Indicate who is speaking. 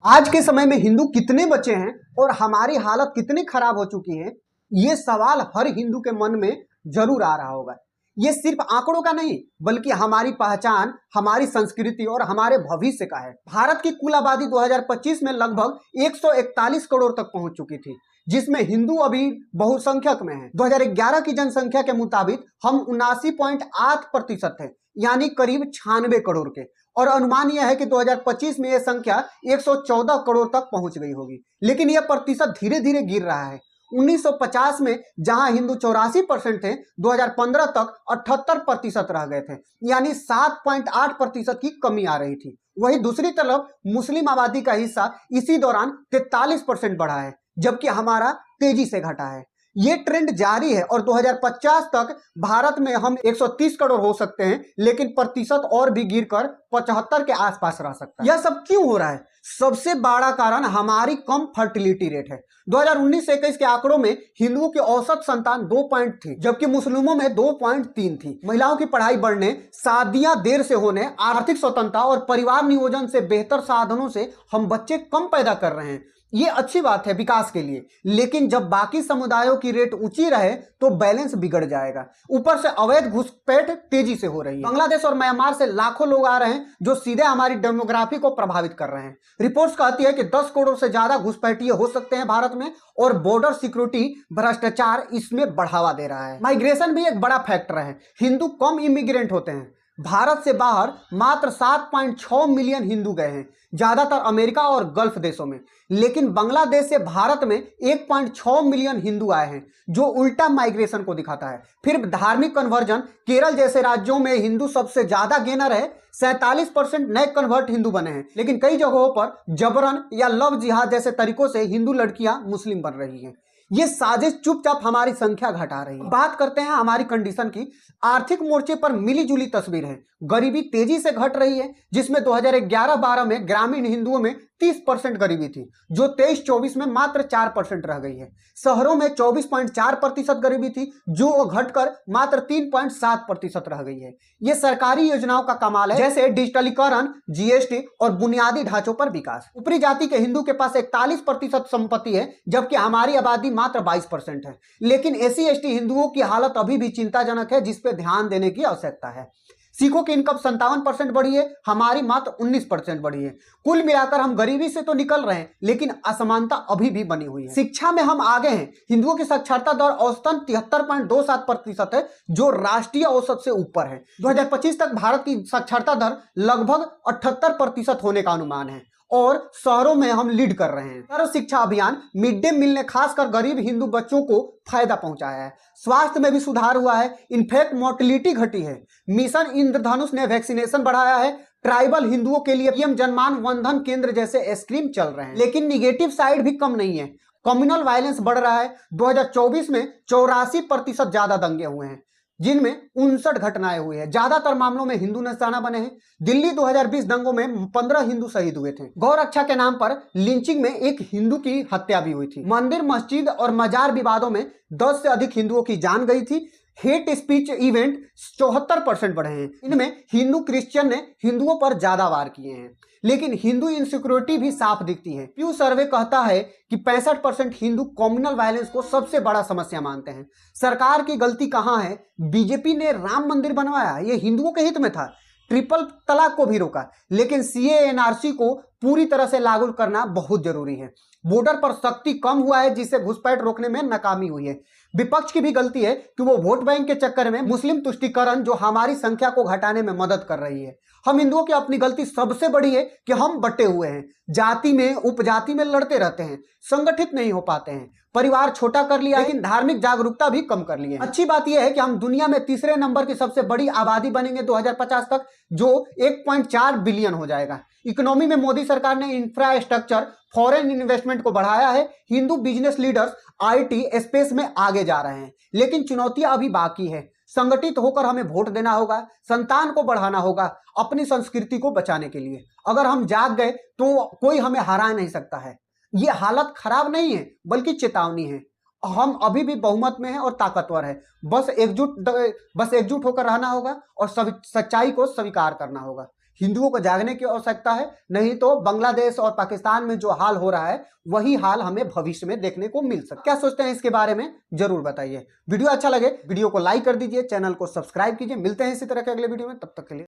Speaker 1: आज के समय में हिंदू कितने बचे हैं और हमारी हालत कितनी खराब हो चुकी है, ये सवाल हर हिंदू के मन में जरूर आ रहा होगा। ये सिर्फ आंकड़ों का नहीं बल्कि हमारी पहचान, हमारी संस्कृति और हमारे भविष्य का है। भारत की कुल आबादी 2025 में लगभग 141 करोड़ तक पहुंच चुकी थी, जिसमें हिंदू अभी बहुसंख्यक में है। 2011 की जनसंख्या के मुताबिक हम 79.8% थे, यानी करीब 96 करोड़ के, और अनुमान यह है कि 2025 में यह संख्या 114 करोड़ तक पहुंच गई होगी। लेकिन यह प्रतिशत धीरे धीरे गिर रहा है। 1950 में जहां हिंदू 84% थे, 2015 तक 78% रह गए थे, यानी 7.8% की कमी आ रही थी। वहीं दूसरी तरफ मुस्लिम आबादी का हिस्सा इसी दौरान 43% बढ़ा है, जबकि हमारा तेजी से घटा है। ये ट्रेंड जारी है और 2050 तक भारत में हम 130 करोड़ हो सकते हैं, लेकिन प्रतिशत और भी गिरकर 75 के आसपास रह सकता है। यह सब क्यों हो रहा है? सबसे बड़ा कारण हमारी कम फर्टिलिटी रेट है। 2019 से 21 के आंकड़ों में हिंदुओं की औसत संतान 2 थी, जबकि मुस्लिमों में 2.3 थी। महिलाओं की पढ़ाई बढ़ने, शादियां देर से होने, आर्थिक स्वतंत्रता और परिवार नियोजन से बेहतर साधनों से हम बच्चे कम पैदा कर रहे हैं। ये अच्छी बात है विकास के लिए, लेकिन जब बाकी समुदायों की रेट ऊंची रहे तो बैलेंस बिगड़ जाएगा। ऊपर से अवैध घुसपैठ तेजी से हो रही है। बांग्लादेश और म्यांमार से लाखों लोग आ रहे हैं जो सीधे हमारी डेमोग्राफी को प्रभावित कर रहे हैं। रिपोर्ट्स कहती है कि 10 करोड़ से ज्यादा घुसपैठिए हो सकते हैं भारत में, और बॉर्डर सिक्योरिटी भ्रष्टाचार इसमें बढ़ावा दे रहा है। माइग्रेशन भी एक बड़ा फैक्टर है। हिंदू कम इमिग्रेंट होते हैं। भारत से बाहर मात्र 7.6 मिलियन हिंदू गए हैं, ज्यादातर अमेरिका और गल्फ देशों में। लेकिन बांग्लादेश से भारत में 1.6 मिलियन हिंदू आए हैं, जो उल्टा माइग्रेशन को दिखाता है। फिर धार्मिक कन्वर्जन, केरल जैसे राज्यों में हिंदू सबसे ज्यादा गेनर है। 47% नए कन्वर्ट हिंदू बने हैं, लेकिन कई जगहों पर जबरन या लव जिहाद जैसे तरीकों से हिंदू लड़कियां मुस्लिम बन रही हैं। ये साजिश चुपचाप हमारी संख्या घटा रही है। बात करते हैं हमारी कंडीशन की। आर्थिक मोर्चे पर मिली जुली तस्वीर है। गरीबी तेजी से घट रही है, जिसमें 2011-12 में ग्रामीण हिंदुओं में 30% गरीबी थी, जो 23-24 में मात्र 4% रह गई है। शहरों में 24.4% गरीबी थी, जो घटकर मात्र 3.7% रह गई है। ये सरकारी योजनाओं का कमाल है, जैसे डिजिटलीकरण, जीएसटी और बुनियादी ढांचों पर विकास। ऊपरी जाति के हिंदू के पास 41% संपत्ति है, जबकि हमारी आबादी मात्र 22% है। लेकिन एससी/एसटी हिंदुओं की हालत अभी भी चिंताजनक है, जिस पे ध्यान देने की आवश्यकता है। सिखों की इनकम 57% बढ़ी है, हमारी मात्र 19% बढ़ी है। कुल मिलाकर हम गरीबी से तो निकल रहे हैं, लेकिन असमानता अभी भी बनी हुई है। शिक्षा में हम आगे हैं। हिंदुओं की साक्षरता दर औसतन 73.27% है, जो राष्ट्रीय औसत से ऊपर है। 2025 तक भारत की साक्षरता दर लगभग 78% होने का अनुमान है, और शहरों में हम लीड कर रहे हैं। सर्व शिक्षा अभियान, मिड डे मील ने खासकर गरीब हिंदू बच्चों को फायदा पहुंचाया है। स्वास्थ्य में भी सुधार हुआ है, इनफैक्ट मोर्टेलिटी घटी है। मिशन इंद्रधनुष ने वैक्सीनेशन बढ़ाया है। ट्राइबल हिंदुओं के लिए पीएम जनमान वंदन केंद्र जैसे स्कीम चल रहे हैं। लेकिन निगेटिव साइड भी कम नहीं है। कम्युनल वायलेंस बढ़ रहा है। 2024 में 84% ज्यादा दंगे हुए हैं, जिनमें 59 घटनाएं हुई है। ज्यादातर मामलों में हिंदू निशाना बने हैं। दिल्ली 2020 दंगों में 15 हिंदू शहीद हुए थे। गौ रक्षा के नाम पर लिंचिंग में एक हिंदू की हत्या भी हुई थी। मंदिर, मस्जिद और मजार विवादों में 10 से अधिक हिंदुओं की जान गई थी। हेट स्पीच इवेंट 74% बढ़े हैं। इनमें हिंदू क्रिश्चियन ने हिंदुओं पर ज्यादा वार किए हैं। लेकिन हिंदू इनसिक्योरिटी भी साफ दिखती है। प्यू सर्वे कहता है कि 65% हिंदू कम्युनल वायलेंस को सबसे बड़ा समस्या मानते हैं। सरकार की गलती कहां है? बीजेपी ने राम मंदिर बनवाया, ये हिंदुओं के हित में था। ट्रिपल तलाक को भी रोका, लेकिन सीए एनआरसी को पूरी तरह से लागू करना बहुत जरूरी है। बॉर्डर पर सख्ती कम हुआ है, जिससे घुसपैठ रोकने में नाकामी हुई है। विपक्ष की भी गलती है कि वो वोट बैंक के चक्कर में मुस्लिम तुष्टीकरण, जो हमारी संख्या को घटाने में मदद कर रही है। हम हिंदुओं की अपनी गलती सबसे बड़ी है कि हम बटे हुए हैं। जाति में, उपजाति में लड़ते रहते हैं, संगठित नहीं हो पाते हैं। परिवार छोटा कर लिया, लेकिन धार्मिक जागरूकता भी कम कर ली है। अच्छी बात यह है कि हम दुनिया में तीसरे नंबर की सबसे बड़ी आबादी बनेंगे 2050 तक, जो 1.4 बिलियन हो जाएगा। इकोनॉमी में मोदी सरकार ने इंफ्रास्ट्रक्चर, फॉरेन इन्वेस्टमेंट को बढ़ाया है। Hindu business leaders IT space में आगे जा रहे हैं, लेकिन चुनौतियां अभी बाकी है। संगठित होकर हमें वोट देना होगा, संतान को बढ़ाना होगा, अपनी संस्कृति को बचाने के लिए। अगर हम जाग गए तो कोई हमें हरा नहीं सकता है। ये हालत खराब नहीं है, बल्कि चेतावनी है। हम अभी भी बहुमत में हैं और ताकतवर है। बस एकजुट होकर रहना होगा और सच्चाई को स्वीकार करना होगा। हिंदुओं को जागने की आवश्यकता है, नहीं तो बांग्लादेश और पाकिस्तान में जो हाल हो रहा है वही हाल हमें भविष्य में देखने को मिल सकता है। क्या सोचते हैं इसके बारे में जरूर बताइए। वीडियो अच्छा लगे वीडियो को लाइक कर दीजिए, चैनल को सब्सक्राइब कीजिए। मिलते हैं इसी तरह के अगले वीडियो में, तब तक के लिए।